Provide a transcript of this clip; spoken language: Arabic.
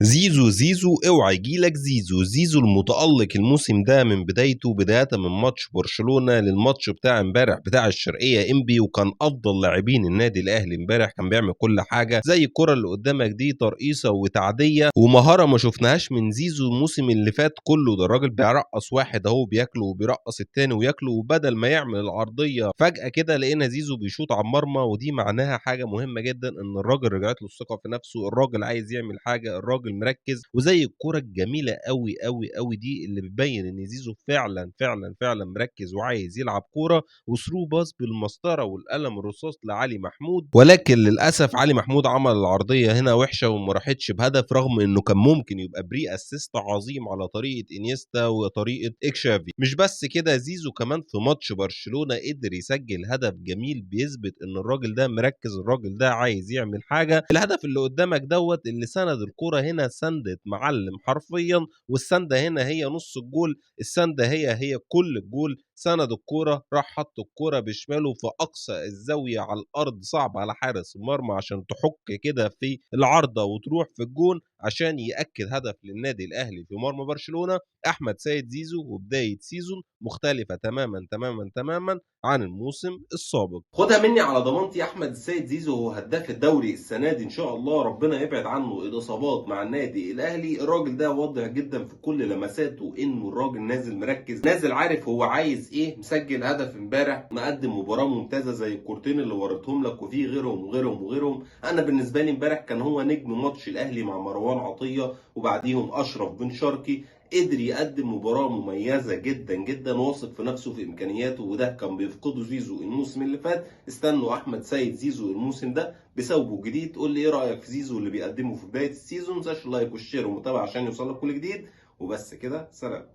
زيزو زيزو اوعى يجيلك زيزو. زيزو المتألق الموسم ده من بدايته، بداية من ماتش برشلونة للماتش بتاع امبارح بتاع الشرقية انبي، وكان افضل لاعبين النادي الاهلي امبارح. كان بيعمل كل حاجة زي الكرة اللي قدامك دي، ترقيصة وتعدية ومهارة ما شفناهاش من زيزو الموسم اللي فات كله. ده الراجل بيرقص واحد اهو بياكله وبيرقص التاني وياكله، وبدل ما يعمل العرضية فجأة كده لقينا زيزو بيشوط على المرمى. ودي معناها حاجة مهمة جدا، ان الراجل رجعت له الثقة في نفسه، الراجل عايز يعمل حاجة، الراجل مركز. وزي الكرة الجميلة قوي قوي قوي دي اللي بتبين ان زيزو فعلا فعلا فعلا مركز وعايز يلعب كورة، وثرو باص بالمسطرة والقلم الرصاص لعلي محمود. ولكن للاسف علي محمود عمل العرضية هنا وحشة وما راحتش بهدف، رغم انه كان ممكن يبقى بري اسيست عظيم على طريقة انيستا وطريقة اكشافي. مش بس كده، زيزو كمان في ماتش برشلونة قدر يسجل هدف جميل بيثبت ان الراجل ده مركز، الراجل ده عايز يعمل حاجة. الهدف اللي قدامك دوت اللي سند الكرة هنا سندت معلم حرفيا، والسنده هنا هي نص الجول، السنده هي كل الجول. سند الكرة، راح حط الكرة بشماله في اقصى الزاويه على الارض، صعب على حارس المرمى عشان تحك كده في العارضه وتروح في الجون عشان ياكد هدف للنادي الاهلي في مرمى برشلونه. احمد سيد زيزو وبدايه سيزون مختلفه تماما تماما تماما عن الموسم السابق. خدها مني على ضمانتي، احمد السيد زيزو هو هداف الدوري السنه دي ان شاء الله، ربنا يبعد عنه الاصابات مع النادي الاهلي. الراجل ده واضح جدا في كل لمساته انه الراجل نازل مركز، نازل عارف هو عايز ايه. مسجل هدف امبارح، مقدم مباراه ممتازه زي الكورتين اللي وريتهم لك، وفي غيرهم وغيرهم وغيرهم. انا بالنسبه لي امبارح كان هو نجم ماتش الاهلي مع مروان عطيه، وبعديهم اشرف بن شرقي. قدر يقدم مباراة مميزة جدا جدا، واثق في نفسه في امكانياته، وده كان بيفقده زيزو الموسم اللي فات. استنوا احمد سيد زيزو الموسم ده بثوبه جديد. قول لي ايه رايك في زيزو اللي بيقدمه في بداية السيزون؟ متنساش اللايك والشير والمتابعة عشان يوصلك كل جديد. وبس كده، سلام.